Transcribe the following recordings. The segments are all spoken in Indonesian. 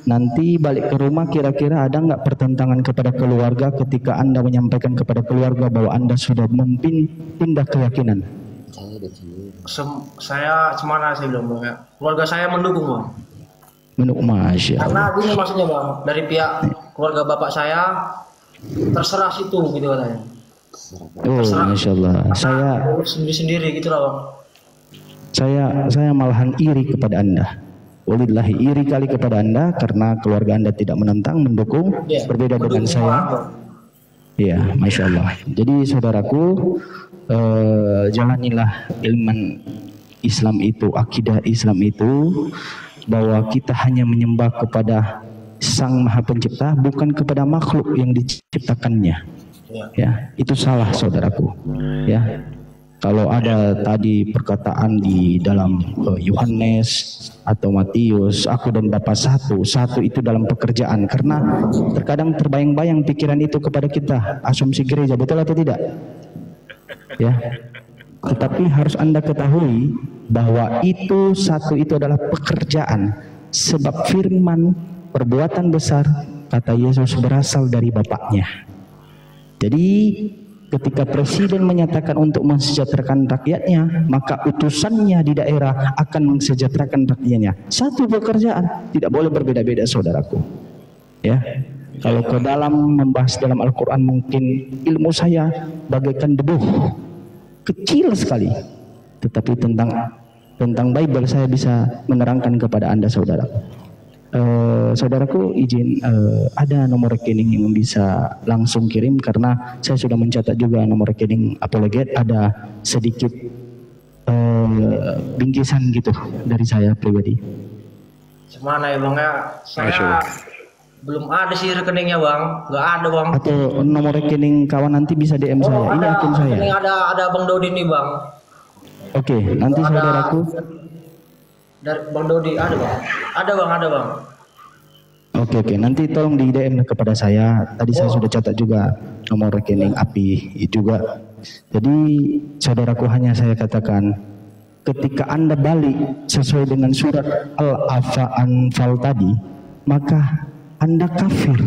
nanti balik ke rumah kira-kira ada nggak pertentangan kepada keluarga ketika Anda menyampaikan kepada keluarga bahwa Anda sudah pindah keyakinan? Saya cemana sih belum Bang ya. Keluarga saya mendukung Bang. Masya Karena Allah. gini maksudnya Bang, dari pihak keluarga bapak saya terserah situ gitu katanya. Oh, Masya Allah. Saya sendiri-sendiri gitu lah Bang. Saya malahan iri kepada Anda. Wallahi iri kali kepada Anda karena keluarga Anda tidak menentang, mendukung, berbeda dengan saya. Ya, Masya Allah. Jadi saudaraku, jalanilah ilmu Islam itu, akidah Islam itu, bahwa kita hanya menyembah kepada Sang Maha Pencipta, bukan kepada makhluk yang diciptakannya. Ya, itu salah saudaraku. Ya, kalau ada tadi perkataan di dalam Yohanes atau Matius, aku dan Bapa satu itu dalam pekerjaan. Karena terkadang terbayang-bayang pikiran itu kepada kita, asumsi gereja, betul atau tidak? Ya, tetapi harus Anda ketahui bahwa itu satu itu adalah pekerjaan, sebab firman perbuatan besar kata Yesus berasal dari Bapaknya. Jadi ketika presiden menyatakan untuk mensejahterakan rakyatnya, maka utusannya di daerah akan mensejahterakan rakyatnya. Satu pekerjaan, tidak boleh berbeda-beda saudaraku. Ya, kalau ke dalam membahas dalam Al-Quran mungkin ilmu saya bagaikan debu, kecil sekali. Tetapi tentang Bible saya bisa menerangkan kepada Anda saudara. Saudaraku izin ada nomor rekening yang bisa langsung kirim, karena saya sudah mencatat juga nomor rekening Apologet, ada sedikit bingkisan gitu dari saya pribadi. Semana ya Bang ya, saya belum ada sih rekeningnya Bang, nggak ada Bang. Atau nomor rekening kawan nanti bisa DM saya, ini akun saya. Ini ada Bang Dodi nih Bang. Oke, nanti saudaraku. Dari Bang Dodi ada Bang? Ada Bang. Oke, nanti tolong di DM kepada saya. Tadi saya sudah catat juga nomor rekening API juga. Jadi saudaraku, hanya saya katakan, ketika Anda balik sesuai dengan surat Al-Anfal tadi, maka Anda kafir.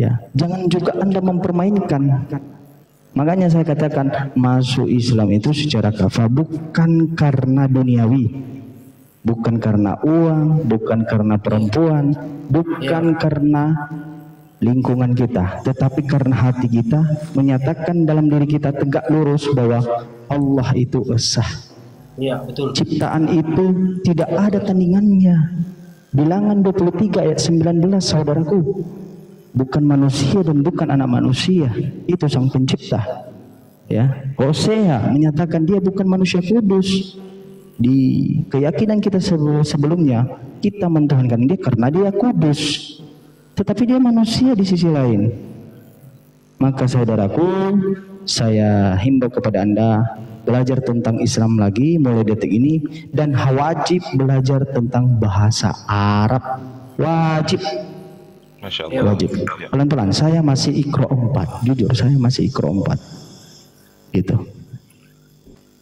Ya, jangan juga Anda mempermainkan. Makanya saya katakan masuk Islam itu secara kafah bukan karena duniawi, bukan karena uang, bukan karena perempuan, bukan karena lingkungan kita, tetapi karena hati kita menyatakan dalam diri kita tegak lurus bahwa Allah itu esa. Iya, betul. Ciptaan itu tidak ada tandingannya. Bilangan 23 ayat 19 saudaraku. Bukan manusia dan bukan anak manusia, itu sang pencipta. Ya, Hosea menyatakan dia bukan manusia kudus. Di keyakinan kita sebelumnya, kita mentuhankan dia karena dia kudus, tetapi dia manusia di sisi lain. Maka saudaraku, saya himbau kepada Anda, belajar tentang Islam lagi mulai detik ini, dan wajib belajar tentang bahasa Arab. Wajib. Masya Allah. Wajib. Pelan-pelan, saya masih Iqra 4. Jujur, saya masih Iqra 4. Gitu.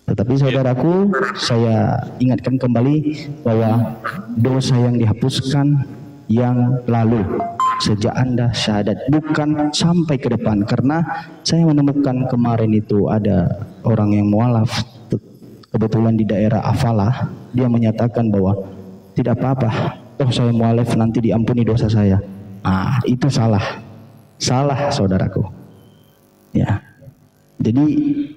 Tetapi saudaraku, saya ingatkan kembali bahwa dosa yang dihapuskan yang lalu sejak Anda syahadat, bukan sampai ke depan. Karena saya menemukan kemarin itu ada orang yang mualaf, kebetulan di daerah Afalah, dia menyatakan bahwa tidak apa-apa, toh saya mualaf nanti diampuni dosa saya. Itu salah saudaraku. Ya, jadi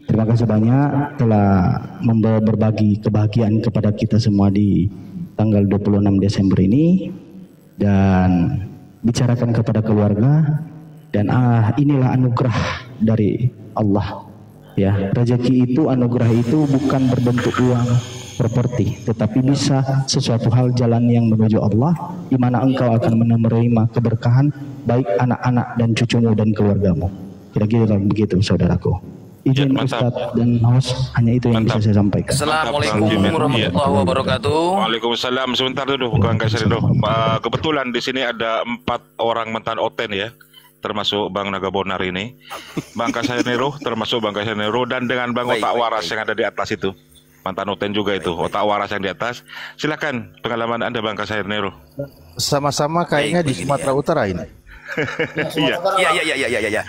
terima kasih banyak telah membawa berbagi kebahagiaan kepada kita semua di tanggal 26 Desember ini, dan bicarakan kepada keluarga, dan inilah anugerah dari Allah. Ya, rezeki itu, anugerah itu bukan berbentuk uang, properti, tetapi bisa sesuatu hal jalan yang menuju Allah, di mana engkau akan menerima keberkahan baik anak-anak dan cucumu dan keluargamu. Kira-kira begitu saudaraku. Izin Ustadz dan host, hanya itu yang bisa saya sampaikan. Assalamualaikum warahmatullahi wabarakatuh. Waalaikumsalam. Sebentar dulu, Bang Kasarido. Kebetulan di sini ada 4 orang mantan Oten ya, termasuk Bang Nagabonar ini, Bang Kasarido, termasuk Bang Kasarido, dan dengan Bang Otak Waras yang ada di atas itu. mantan Oten juga itu, otak waras yang di atas. Silakan pengalaman Anda Bang Kasernero. Sama-sama kayaknya di Sumatera Utara ini. Iya. Iya.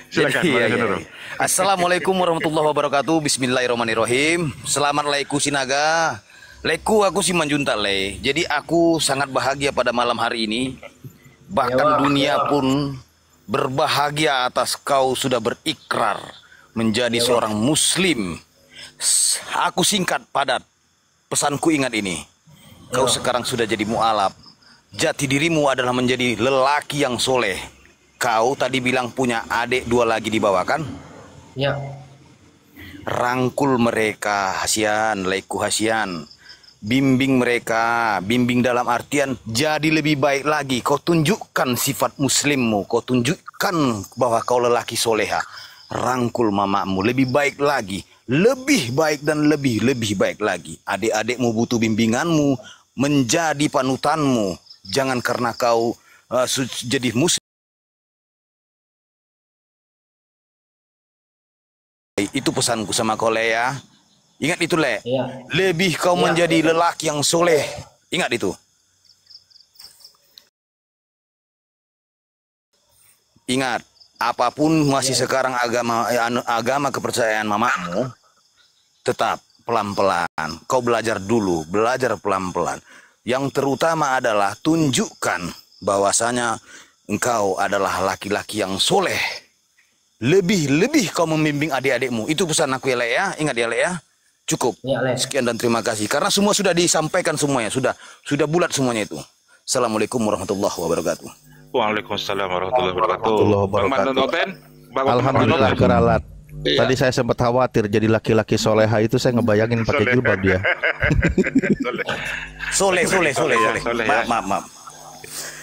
Silakan Bang Kasernero. Assalamualaikum warahmatullahi wabarakatuh. Bismillahirrahmanirrahim. Selamat Laiku Sinaga. Laiku aku Simanjuntak Le. Jadi aku sangat bahagia pada malam hari ini. Bahkan dunia pun berbahagia atas kau sudah berikrar menjadi seorang muslim. Aku singkat padat. Pesanku ingat ini. Kau sekarang sudah jadi mu'alaf. Jati dirimu adalah menjadi lelaki yang soleh. Kau tadi bilang punya adik 2 lagi di bawah kan? Ya. Rangkul mereka, Hasian, Laiku Hasian. Bimbing mereka, bimbing dalam artian jadi lebih baik lagi. Kau tunjukkan sifat muslimmu, kau tunjukkan bahwa kau lelaki soleha. Rangkul mamamu, lebih baik lagi, lebih baik dan lebih baik lagi. Adik-adikmu butuh bimbinganmu, menjadi panutanmu. Jangan karena kau jadi muslim. Itu pesanku sama kau Le ya. Ingat itu Le. Iya. Lebih kau menjadi lelaki yang soleh. Ingat itu. Ingat, apapun masih sekarang agama kepercayaan mamamu, tetap pelan-pelan. Kau belajar dulu, belajar pelan-pelan. Yang terutama adalah tunjukkan bahwasanya engkau adalah laki-laki yang soleh. Lebih kau membimbing adik-adikmu. Itu pesan aku ya Le ya. Ingat ya Le ya. Cukup. Ya, Le. Sekian dan terima kasih. Karena semua sudah disampaikan semuanya. Sudah bulat semuanya itu. Assalamualaikum warahmatullahi wabarakatuh. Waalaikumsalam warahmatullahi wabarakatuh. Bang Mantan Oten, Bang Oten, Alhamdulillah Mantan Oten. keralat. Tadi saya sempat khawatir jadi laki-laki soleha itu saya ngebayangin pakai jilbab dia. Soleh. ya. Maaf.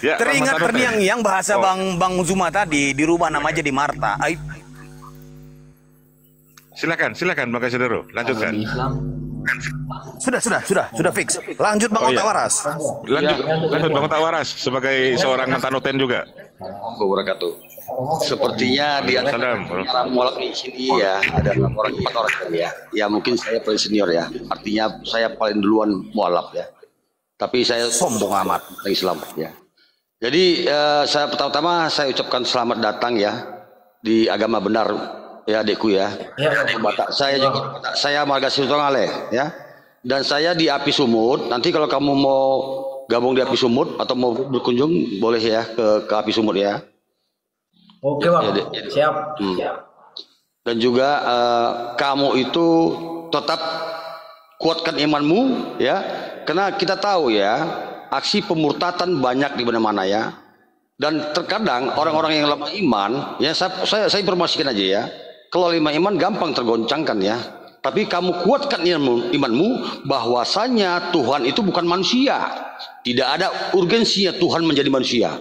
Ya, Bang Teringat Mantan Oten. terniang-niang bahasa Oh. Bang Zuma tadi dirubah nama jadi Marta. Silakan Bang Kasernero, lanjutkan. Sudah fix. Lanjut Bang Oh, iya. Otak Waras. Lanjut Bang Otak Waras sebagai seorang mantan Oten juga. Wabarakatuh. Sepertinya di antara para mualaf di sini ya ada 4 orang ya. Ya mungkin saya paling senior ya. Artinya saya paling duluan mualaf ya. Tapi saya sombong amat Islam ya. Jadi saya pertama-tama saya ucapkan selamat datang ya di agama benar ya adikku ya. Saya juga saya marga Sitongale ya. Dan saya di Api Sumut. Nanti kalau kamu mau gabung di Api Sumut atau mau berkunjung boleh ya ke Api Sumut ya. Oke Bang. Siap. Dan juga kamu itu tetap kuatkan imanmu ya. Karena kita tahu ya aksi pemurtatan banyak di mana-mana ya. Dan terkadang orang-orang yang lemah iman ya saya informasikan aja ya. Kalau lemah iman gampang tergoncangkan ya. Tapi kamu kuatkan imanmu bahwasanya Tuhan itu bukan manusia. Tidak ada urgensinya Tuhan menjadi manusia.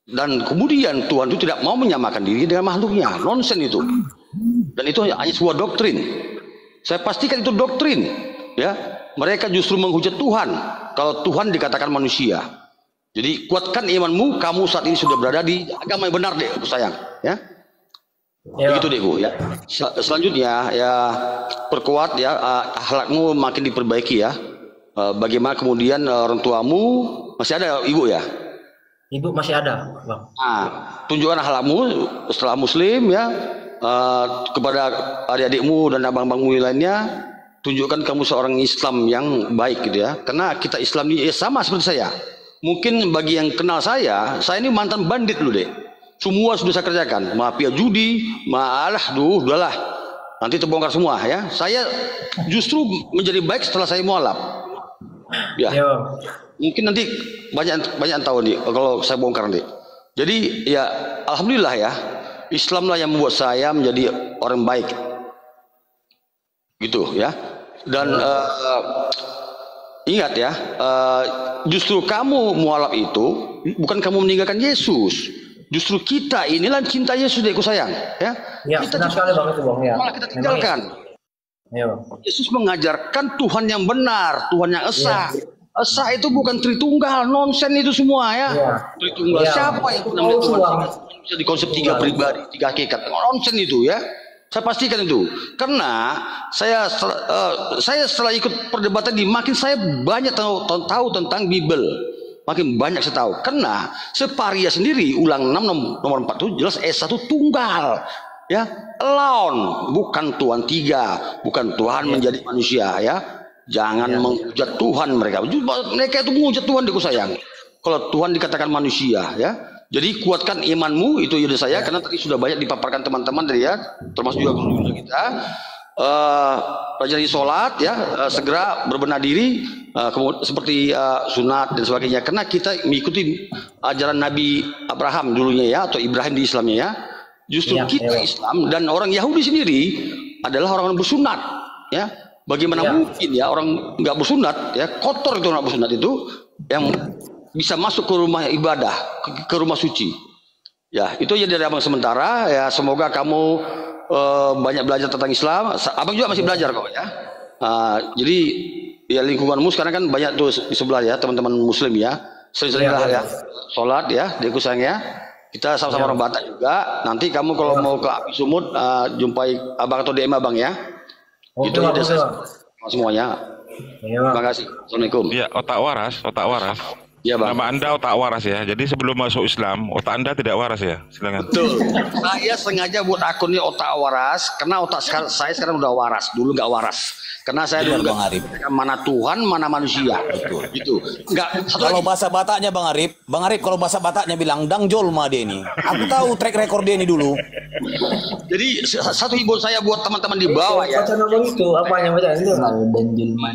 Dan kemudian Tuhan itu tidak mau menyamakan diri dengan makhluknya. Nonsen itu. Dan itu hanya sebuah doktrin. Saya pastikan itu doktrin. Ya, mereka justru menghujat Tuhan kalau Tuhan dikatakan manusia. Jadi kuatkan imanmu. Kamu saat ini sudah berada di agama yang benar deh, sayang. Ya. Begitu deh Bu. Ya. Selanjutnya ya perkuat ya akhlakmu makin diperbaiki ya. Bagaimana kemudian orang tuamu masih ada ibu ya? Ibu masih ada, Bang. Nah, tunjukkan akhlakmu setelah muslim ya kepada adik-adikmu dan abang-abangmu lainnya, tunjukkan kamu seorang Islam yang baik gitu ya. Karena kita Islam ini ya sama seperti saya. Mungkin bagi yang kenal saya ini mantan bandit dulu deh. Semua sudah saya kerjakan, mafia judi, udahlah. Nanti terbongkar semua ya. Saya justru menjadi baik setelah saya mualaf. Ya. Iya, Bang. Mungkin nanti banyak tahu nih kalau saya bongkar nanti. Jadi ya alhamdulillah ya Islamlah yang membuat saya menjadi orang baik gitu ya. Dan ingat ya justru kamu mualaf itu bukan kamu meninggalkan Yesus, justru kita inilah cinta Yesus deh sayang ya. Ya, Kita benar sekali Bang itu Bang ya. malah kita tinggalkan. Iya, Bang. Yesus mengajarkan Tuhan yang benar, Tuhan yang esa. Esa itu bukan Tritunggal, nonsen itu semua ya. Iya. Tritunggal Iya. siapa yang namanya Tuhan? Bisa dikonsep 3 pribadi, 3 hakikat. Nonsen itu ya. Saya pastikan itu. Karena saya setelah ikut perdebatan di makin saya banyak tahu tentang Bible. Makin banyak saya tahu. Karena Separia sendiri ulang 6 nomor 4 itu jelas S1 tunggal. Ya, alone, bukan Tuhan tiga, bukan Tuhan menjadi manusia ya. Jangan menghujat Tuhan mereka. Mereka itu menghujat Tuhan, aku sayang. Kalau Tuhan dikatakan manusia ya. Jadi kuatkan imanmu, itu ide saya, karena tadi sudah banyak dipaparkan teman-teman dari ya, termasuk juga guru kita. Pelajari sholat ya, segera berbenah diri, seperti sunat dan sebagainya. Karena kita mengikuti ajaran Nabi Abraham dulunya ya, atau Ibrahim di Islamnya ya. Justru kita Islam dan orang Yahudi sendiri adalah orang-orang bersunat ya. Bagaimana mungkin ya orang nggak bersunat ya, kotor itu orang bersunat itu yang bisa masuk ke rumah ibadah, ke rumah suci. Ya, itu aja dari abang sementara ya. Semoga kamu banyak belajar tentang Islam. Abang juga masih belajar kok ya. Jadi ya lingkunganmu sekarang kan banyak tuh di sebelah ya, teman-teman Muslim ya. Sering-seringlah ya sholat ya, diku sayang ya. Kita sama-sama orang Batak juga. Nanti kamu kalau mau ke Api Sumut jumpai abang atau DM abang ya. Itu aja semuanya. Terima kasih. Assalamualaikum. Ya, otak waras, otak waras. Ya, Bang. Nama Anda otak waras ya. Jadi sebelum masuk Islam, otak Anda tidak waras ya. Silakan. Betul. Saya sengaja buat akunnya otak waras karena otak saya sekarang udah waras. Dulu nggak waras. Karena saya dulu nggak mana Tuhan, mana manusia. Betul. Gitu. Nggak. Kalau bahasa Bataknya Bang Arif kalau bahasa Bataknya bilang dang jolma dia ini. Aku tahu track record dia ini dulu. Jadi satu himbauan saya buat teman-teman di bawah ya. Baca nama itu apanya baca itu? Dan jolma.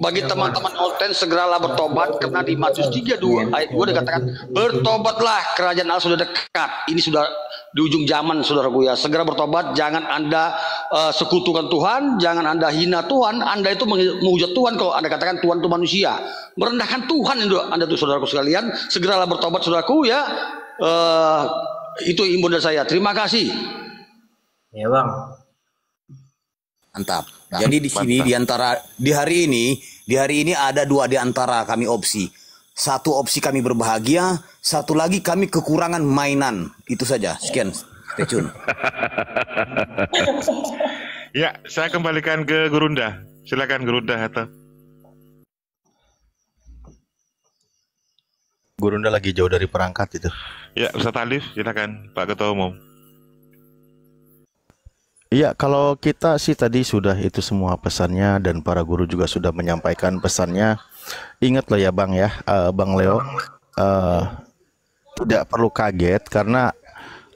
Bagi teman-teman konten segeralah bertobat karena di Matius 32 ayat 2 dikatakan bertobatlah kerajaan Allah sudah dekat. Ini sudah di ujung zaman saudaraku ya. Segera bertobat, jangan Anda sekutukan Tuhan, jangan Anda hina Tuhan. Anda itu menghujat Tuhan kalau Anda katakan Tuhan itu manusia. Merendahkan Tuhan itu Anda tuh saudaraku sekalian. Segeralah bertobat saudaraku ya. Itu imbauan dari saya. Terima kasih. Ya, Bang. Mantap. Jadi di sini di hari ini ada dua di antara kami opsi. Satu opsi kami berbahagia, satu lagi kami kekurangan mainan. Itu saja. Sekian. Stay tune. Ya, saya kembalikan ke Gurunda. Silakan Gurunda atau Gurunda lagi jauh dari perangkat itu. ya, Ustaz Alif, silakan Pak Ketua Umum. Iya, kalau kita sih tadi sudah itu semua pesannya dan para guru juga sudah menyampaikan pesannya. Ingatlah ya Bang ya, Bang Leo, tidak perlu kaget karena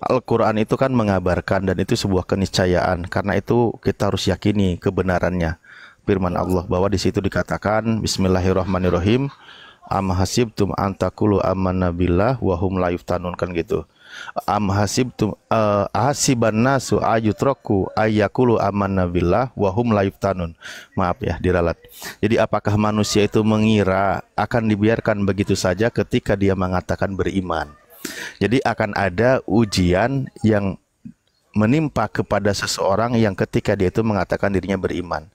Al-Quran itu kan mengabarkan dan itu sebuah keniscayaan. Karena itu kita harus yakini kebenarannya. Firman Allah bahwa di situ dikatakan Bismillahirrahmanirrahim. Am hasibtum antakulu amanna billah wa hum la yuftanun, kan gitu. Am hasibtum hasiban nasu ayutraku ayyakulu amanna billah wa hum la yuftanun. Maaf ya diralat. Jadi apakah manusia itu mengira akan dibiarkan begitu saja ketika dia mengatakan beriman? Jadi akan ada ujian yang menimpa kepada seseorang yang ketika dia itu mengatakan dirinya beriman.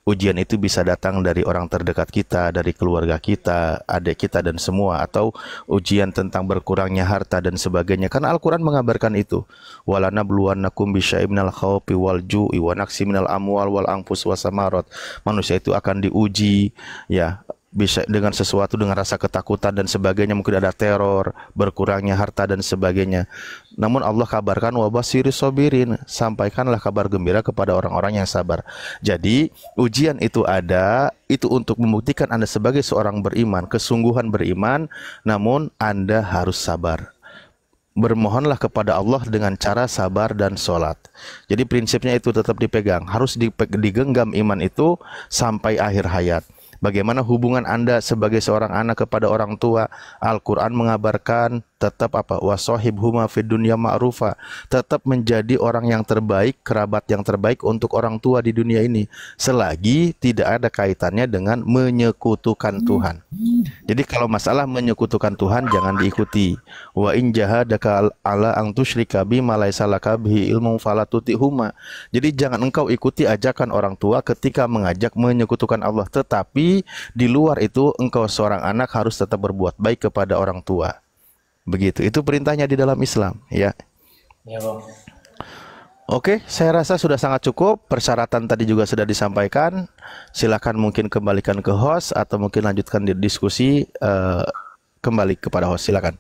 Ujian itu bisa datang dari orang terdekat kita, dari keluarga kita, adik kita dan semua, atau ujian tentang berkurangnya harta dan sebagainya. Karena Al-Quran mengabarkan itu. Walanabluwannakum bisyai'in minal khawfi wal ju'i wa naqsi minal amwal wal anfus wasamarat. Manusia itu akan diuji ya, bisa dengan sesuatu, dengan rasa ketakutan dan sebagainya, mungkin ada teror, berkurangnya harta dan sebagainya. Namun Allah kabarkan wabasyiris sabirin, sampaikanlah kabar gembira kepada orang-orang yang sabar. Jadi ujian itu ada, itu untuk membuktikan Anda sebagai seorang beriman, kesungguhan beriman, namun Anda harus sabar. Bermohonlah kepada Allah dengan cara sabar dan sholat. Jadi prinsipnya itu tetap dipegang, harus digenggam iman itu sampai akhir hayat. Bagaimana hubungan Anda sebagai seorang anak kepada orang tua? Al-Quran mengabarkan tetap apa? Wasohibhuma fid dunya ma'rufa. Tetap menjadi orang yang terbaik, kerabat yang terbaik untuk orang tua di dunia ini, selagi tidak ada kaitannya dengan menyekutukan Tuhan. Jadi kalau masalah menyekutukan Tuhan jangan diikuti. Wa in jahadaka ala ang tusyrika bima laisa laka bihi ilmun fala tutihuma. Jadi jangan engkau ikuti ajakan orang tua ketika mengajak menyekutukan Allah, tetapi di luar itu engkau seorang anak harus tetap berbuat baik kepada orang tua. Begitu, itu perintahnya di dalam Islam ya. Ya, Bang. Oke, saya rasa sudah sangat cukup. Persyaratan tadi juga sudah disampaikan. Silakan mungkin kembalikan ke host atau mungkin lanjutkan di diskusi kembali kepada host. Silakan.